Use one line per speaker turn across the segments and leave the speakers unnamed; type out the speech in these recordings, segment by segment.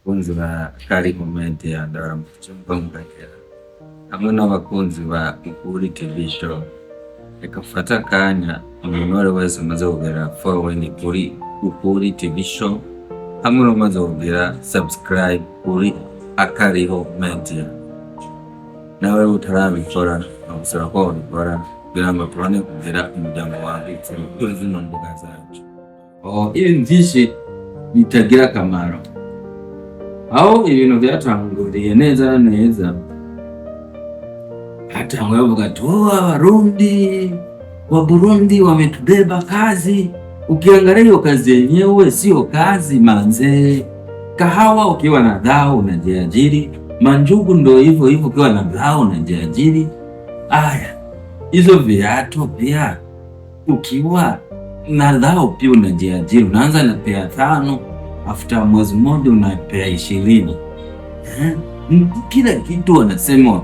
abakunzi ba Karibu Media ndabaramukije mbongera hamwe n'abakunzi ba Ukuri TV show. Reka mfate akanya umuntu wese umaze kugera following kuri Ukuri TV show hamwe n'umaze kugera subscribe kuri Karibu Media. Nawe utarabikora nagusaba ko ubikora kugira ngo tubone kugera umuryango wawe kuri zino mbuga zacu. Ibi byinshi bitagira akamaro, aho ibintu byatanguriye neza na neza hatangwa bavuga tu Warundi wa Burundi wametubeba kazi. Ukiangalia hiyo kazi yenyewe sio kazi manze. Kahawa ukiwa na dhao unajiajiri, manjugu ndo hivyo hivyo ukiwa na dhao unajiajiri. Aya, hizo viatu pia ukiwa na dhao pia unajiajiri, unaanza na pea 5, after mwezi mmoja unapea 20. Kila kitu wanasema.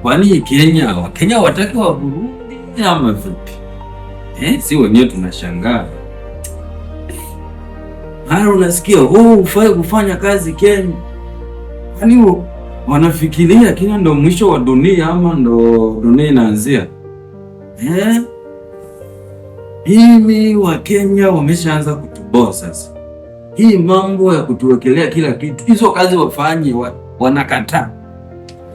Kwani Wakenya wataki wa Burundi ama vipi? Si wenyewe tunashangaa. Haya, unasikia ufai kufanya kazi Kenya. Kwani wanafikiria Kenya ndo mwisho wa dunia ama ndo dunia inaanzia? Hivi Wakenya wameshaanza kutuboa sasa. Hii mambo ya kutuwekelea kila kitu, hizo kazi wafanye wanakataa.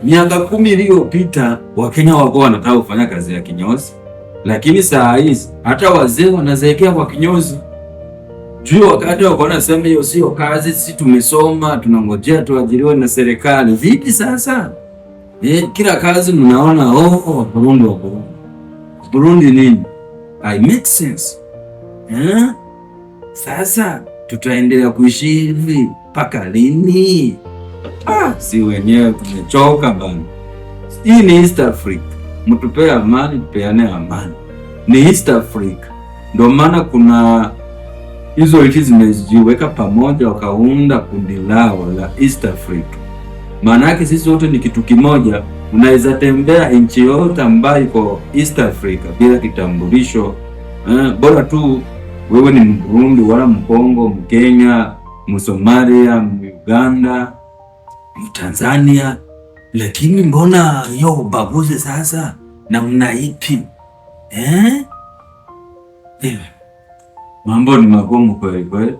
Miaka 10 iliyopita Wakenya wako wanataka kufanya kazi ya kinyozi, lakini saa hizi hata wazee wanazeekea kwa kinyozi. Juu wakati wako wanasema hiyo sio kazi, sisi tumesoma tunangojea tuajiriwe na serikali. Vipi sasa? Kila kazi mnaona Burundi wa Burundi. Burundi nini? I make sense. Sasa tutaendelea kuishi hivi mpaka lini? Si wenyewe tumechoka bana. Hii ni East Africa. Mtupee amani, tupeane amani. Ni East Africa. Ndio maana kuna hizo nchi zimejiweka pamoja wakaunda kundi lao la East Africa. Maana yake sisi wote ni kitu kimoja. Unaweza tembea nchi yote ambayo iko East Africa bila kitambulisho. Bora tu wewe ni Mburundi wala Mkongo, Mkenya, Msomalia, Muganda, Mtanzania. Lakini mbona hiyo ubaguzi sasa namna ipi? Mambo ni magumu kweli kweli.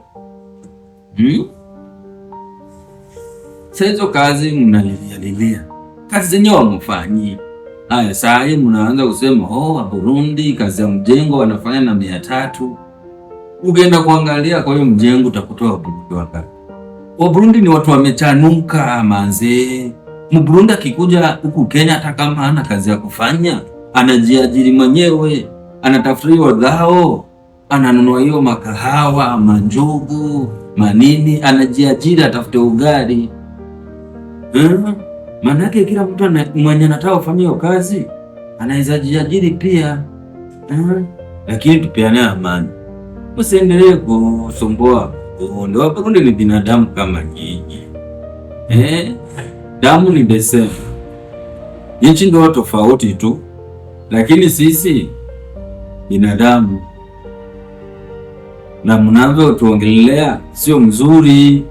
Sasa hizo kazi mnalilia. Kazi zenyewe wamfanyi. Haya, saa hii mnaanza kusema wa Burundi kazi ya mjengo wanafanya na 300. Ukienda kuangalia kwa hiyo mjengo utakutoa Burundi wakati. Wa Burundi ni watu wamechanuka manze. Mburundi akikuja huku Kenya hata kama hana kazi ya kufanya, anajiajiri mwenyewe, anatafutia dhao, ananunua hiyo makahawa, manjugu, manini, anajiajiri atafute ugali. Manake kila mtu mwenye anataka kufanya hiyo kazi anaweza jiajiri pia. Lakini tupeane amani. Usiendelee kusumbua. Ndio Warundi ni binadamu kama nyinyi. Damu ni the same. Nchi ndio tofauti tu. Lakini sisi binadamu. Na mnavyo tuongelea sio mzuri.